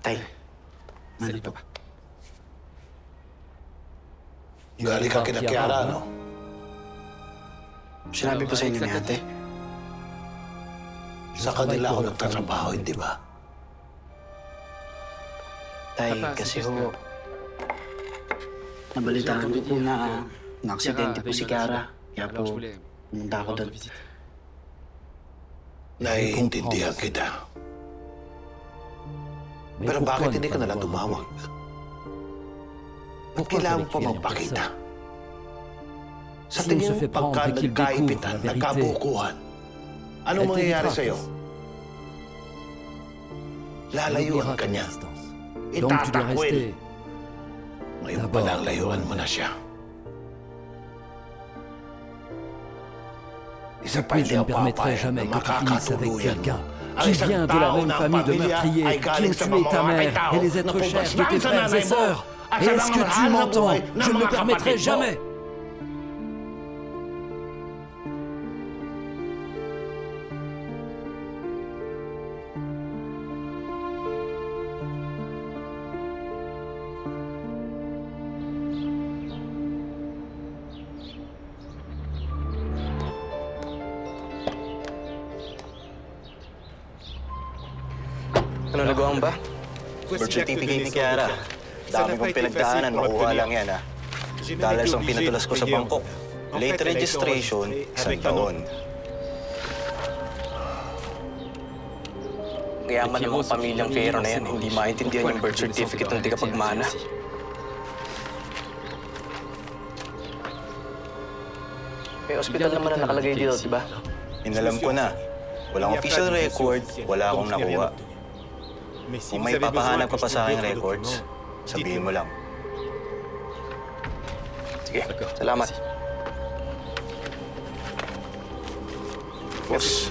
Tay, Salut, papa. Galing ka kina Kiara, no? Sinabi po sa inyo ni ate. Sa kanila ako nagtatrabaho, hindi ba? Tay, kasi ho, nabalitaan ko po na na-aksidente po si Kiara. Kaya po, pumunta ako doon. Naiintindihan kita. Pero bakit hindi ka nalang tumawag? Ba't kailangan mo pa magpakita? Sa tingin mo, pagka nagkaipitan, nagkabukuhan, anong mangyayari sa'yo? Lalayuan ka niya. Itatakwil. Ngayon pa lang layuan mo na siya. Et puis je ne permettrai jamais que tu finisses avec quelqu'un qui vient de la même famille de meurtriers, qui ont tué ta mère et les êtres chers de tes frères et sœurs. Et est-ce que tu m'entends? Je ne le permettrai jamais. Ano nagawa mo ba? Birth certificate ni Kiara. Dami kong pinagdaanan, makuha lang yan, ha? Dollars ang pinatulas ko sa Bangkok. Late registration, 1 taon. Kayaman ng mga pamilyang Fierro na yan, hindi maintindihan yung birth certificate ng di kapagmana. May ospital naman na nakalagay dito, di ba? Inalam ko na. Walang official record, wala akong nakuha. Kung may papahanap ka pa sa aking records, sabihin mo lang. Sige, salamat. Boss.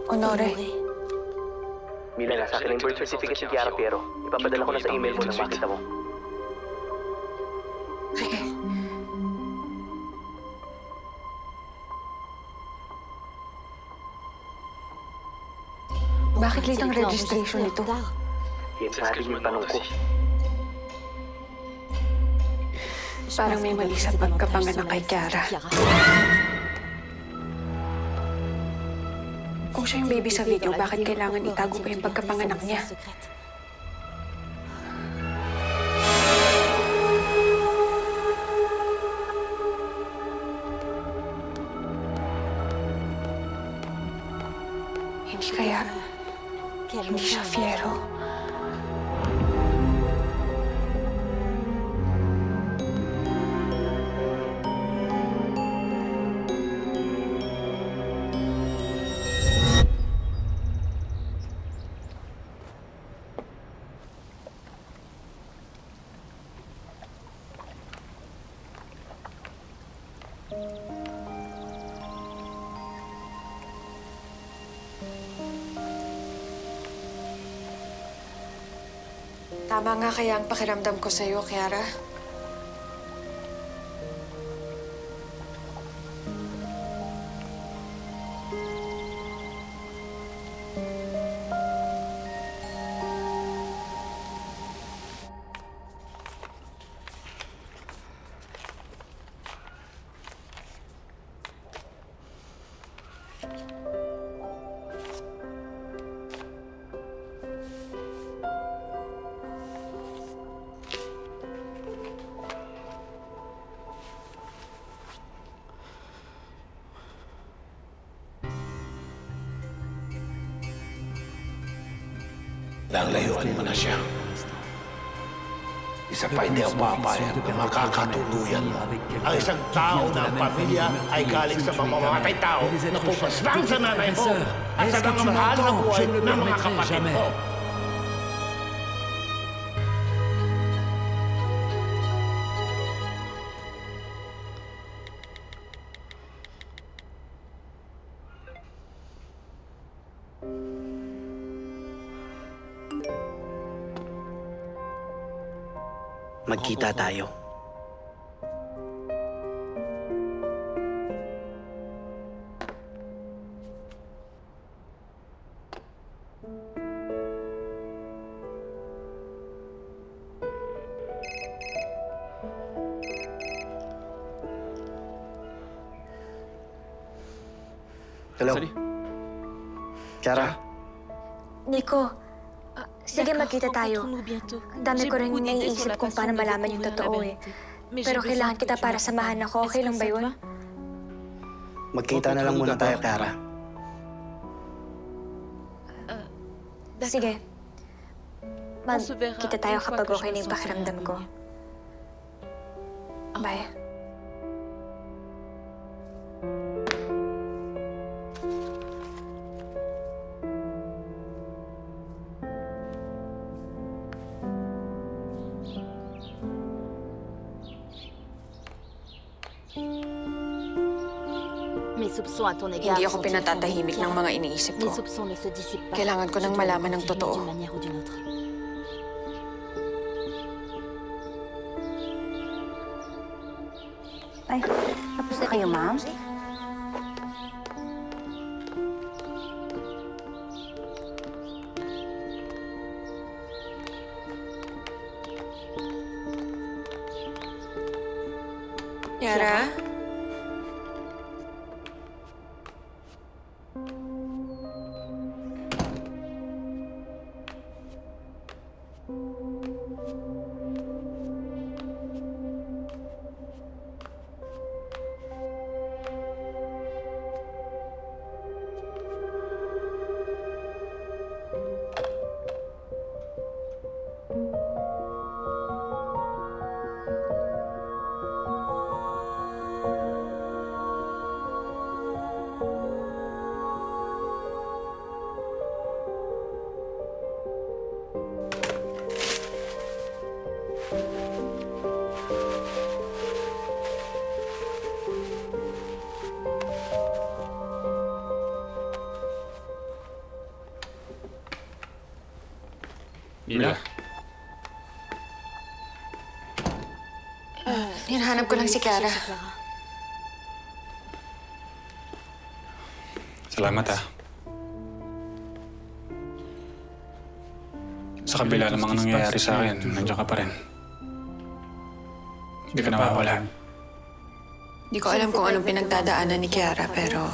Honore. Bilang nasa akin yung birth certificate ni Kiara Fierro. Ipapadala ko na sa email mo nang makita mo. Sige. Bakit late ang registration nito? Yan sa akin yung tanong ko. Parang may mali sa pagkapanganak kay Kiara. Kung siya yung baby sa video, bakit kailangan itago pa yung pagkapanganak niya? Hindi kaya, hindi siya Fierro. Tama nga kaya ang pakiramdam ko sa'yo, Kiara. Layuan mo na siya. Isa pa hindi ako papayag na makakatuluyan mo. Ang isang tao na ang pamilya ay galing sa mamamatay tao na pupaslang sa nanay mo at sa nangamahal na buhay ng mga kapatid mo. Magkita tayo. Hello? Kiara? Nico, sige magkita tayo. Ang dami ko rin iniisip kung paano malaman yung totoo eh. Pero kailangan kita para samahan ako. Okay lang ba yun? Magkita na lang muna tayo, Kiara. Sige. Magkita tayo kapag okay na yung pakiramdam ko. Bye. Hindi ako pinatatahimik ng mga iniisip ko. Kailangan ko nang malaman ng totoo. Ay, tapos na kayo, ma'am? Kiara? Mila? Hinahanap ko lang si Kiara. Salamat, ah. Sa kabila ng mga nangyayari sa akin, nandiyan ka pa rin. Hindi ka nawawala. Hindi ko alam kung anong pinagdadaanan ni Kiara, pero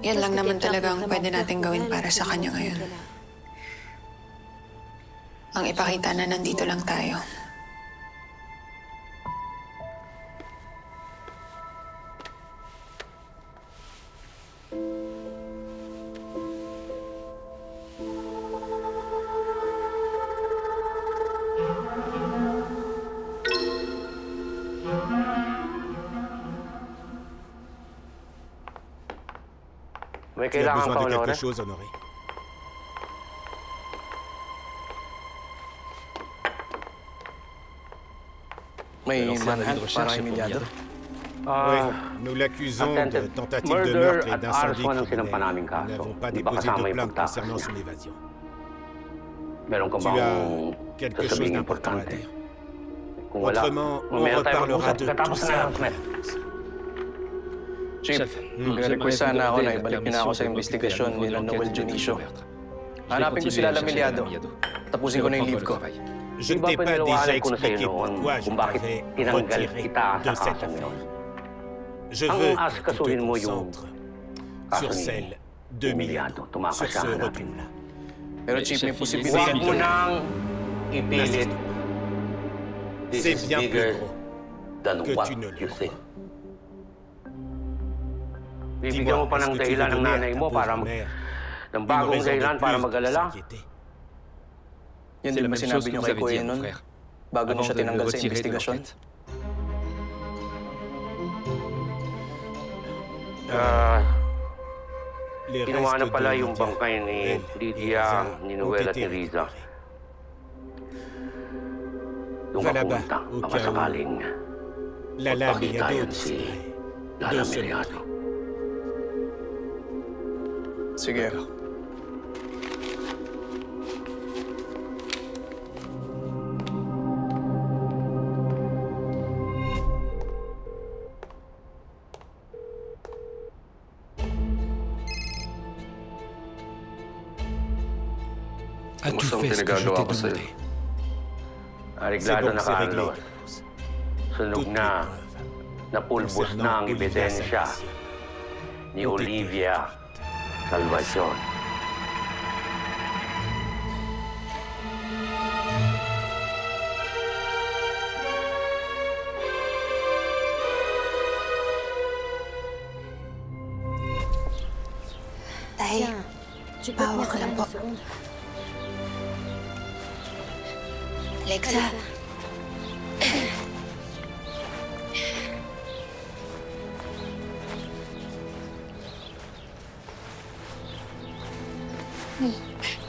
yan lang naman talaga ang pwede natin gawin para sa kanya ngayon. Ang ipakita na nandito lang tayo. May kailangan ka, Honore? May manhunt para kay Emiliano. Nous l'accusons de tentative de meurtre et d'incendie criminel. Nous n'avons pas déposé de plainte concernant son évasion. Tu as quelque chose d'important à dire. Autrement, on reparlera de tout ça après. Chief, request sana ako na ibalik niyo na ako sa investigasyon nila Noel Junicio. Hanapin ko sila Emiliano. Tapusin ko na yung leave ko. Je ne t'ai pas déjà expliqué pourquoi je t'avais retiré de cette affaire. Je veux que tu te concentres sur celle d'Emiliano, sur ce retour-là. Pero Chief, may posibilidad mo nang ipilit. C'est bien plus gros que tu ne le crois. Bibigyan mo pa ng dahilan ng nanay mo para ng bagong dahilan para mag-alala. Yan din ba sinabi niyo kay Kuya nun? bago niyo siya tinanggal sa investigasyon? Kinuha na pala yung bangkay ni Lydia, ni Noel at ni Riza. Doon ka pumunta, baka sakaling magpakita yun si Lala Meliano. Sige. As-tu fait ce que je t'ai demandé? Areglado na, Carlos. Sunog na. Napulbos na ang ebidensya ni Olivia Salvacion. Tay, bawa ka lang po. Alexa.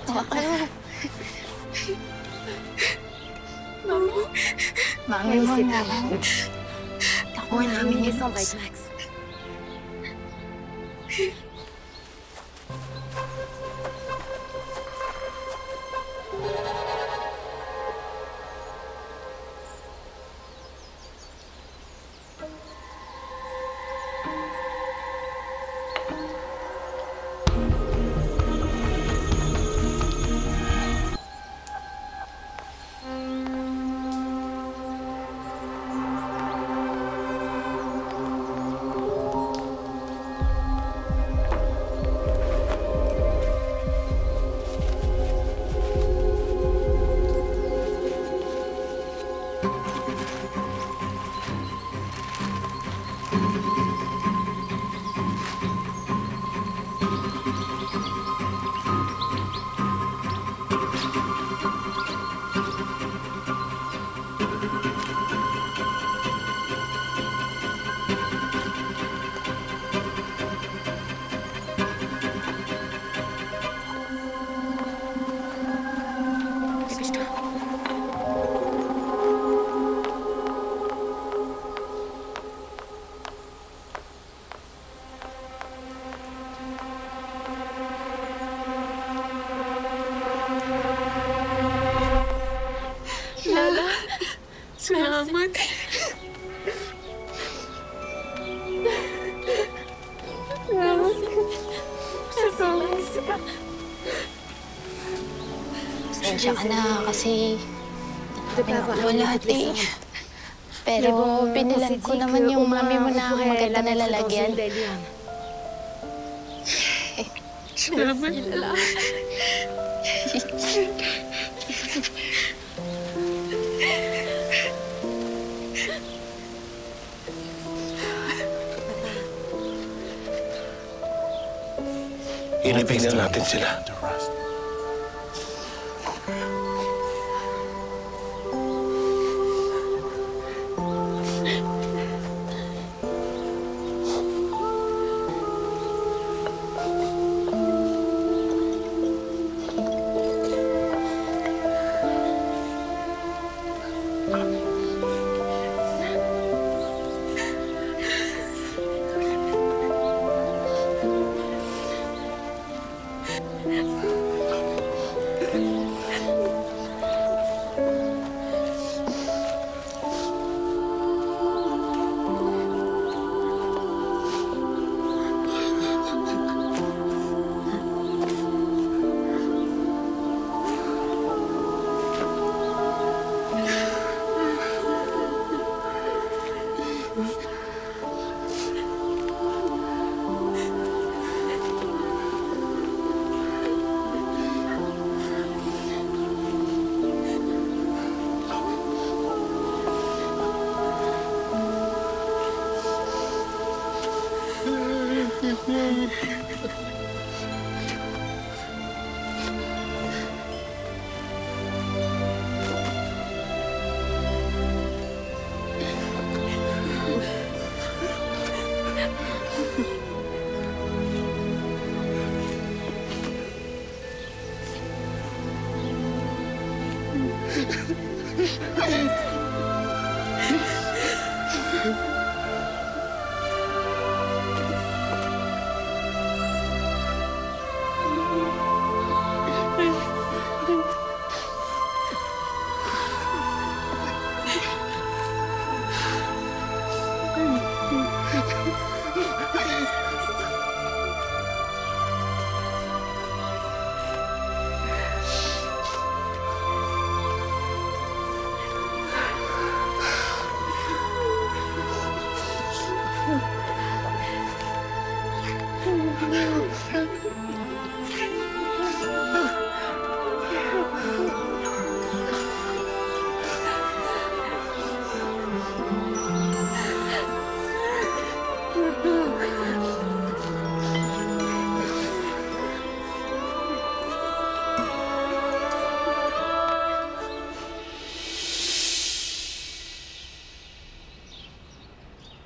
Tawa ka na. Mami mo na. Takuha namin yung Max. Salamat. Pasensya ka na kasi pinakalo lahat eh. Pero pinilan ko naman yung mami mo na maganda na lalagyan. Salamat. Ilibing na natin sila.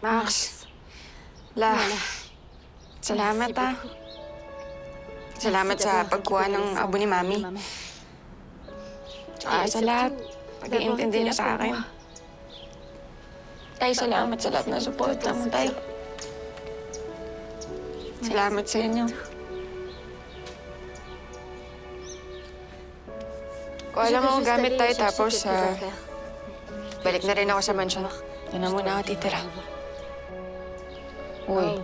Max. Salamat Salamat sa pagkuha ng abo ni Mami. Tsaka sa lahat, pag-iintindi niyo sa akin. Tay, salamat sa lahat ng suporta mo, Tay. Salamat sa inyo. Kuha lang ako gamit tayo tapos balik na rin ako sa mansion. Doon na muna ako titira. Uy.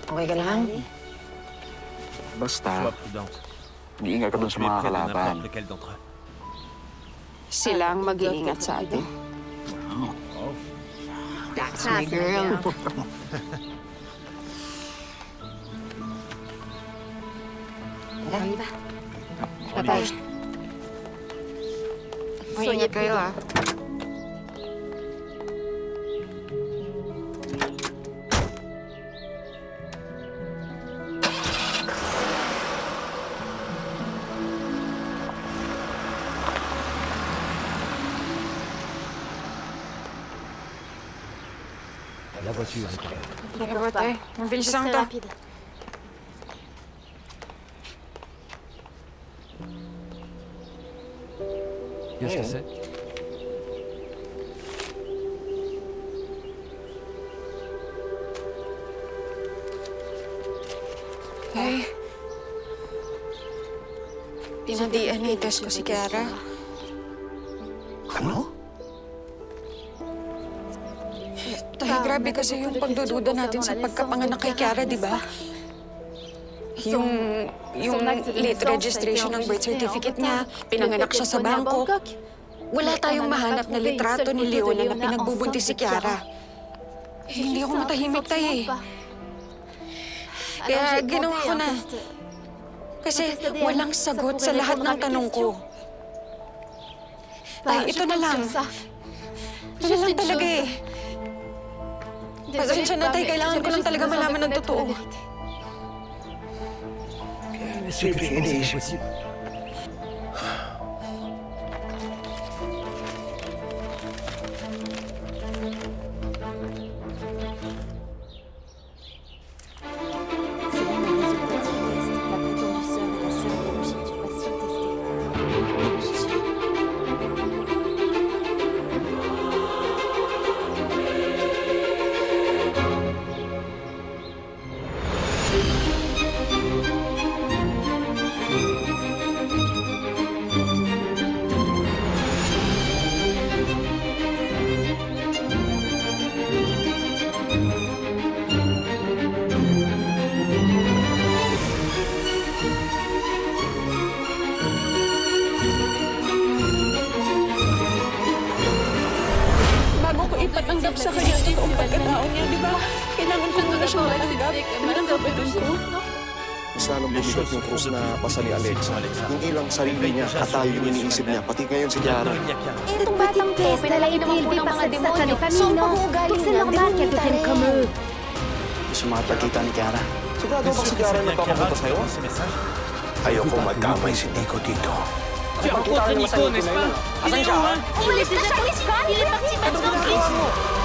Okay ka lang? Basta, mag-iingat ka dun sa mga kalaban. Sila ang mag-iingat sa atin. That's my girl. Bye-bye. Mag-iingat kayo, ah. La voiture est prête. D'accord, tayo. Mabilis lang to. Qu'est-ce que c'est? Tay. Pinadian test ko si Kiara. Ano? Tay, grabe kasi yung pagdududa natin sa pagkapanganak kay Kiara, di ba? Yung late registration ng birth certificate niya, pinanganak siya sa Bangkok. Wala tayong mahanap na litrato ni Leona na pinagbubuntis si Kiara. Hindi ako matahimik, Tay, eh. Kaya ginawa ko na. Kasi walang sagot sa lahat ng tanong ko. Tay, ito na lang. Ito na lang talaga, eh. Pasensya na, Tay. Kailangan ko lang talaga malaman ng totoo. C'est impossible. Ipatanggap sa kanya ang totoong pagkatao niya, di ba? Kailangan ko muna siyang matanggap. Ano ang gawin ko? Mas lalong bumigot yung krus na pasa ni Alexa. Hindi lang sarili niya, katayo yung iniisip niya, pati ngayon si Kiara. Itong batang to, pinalain naman po ng mga demonyo. So, pahugaling na, demonyo tayo. Gusto makapagkita ni Kiara. Sigurado ba si Kiara nagpapapunta sa'yo? Ayoko magkamay si Nico dito. Pagkita rin naman sa Nico, n'est-ce pas? Umalis na siya! Il est parti maintenant, Chris!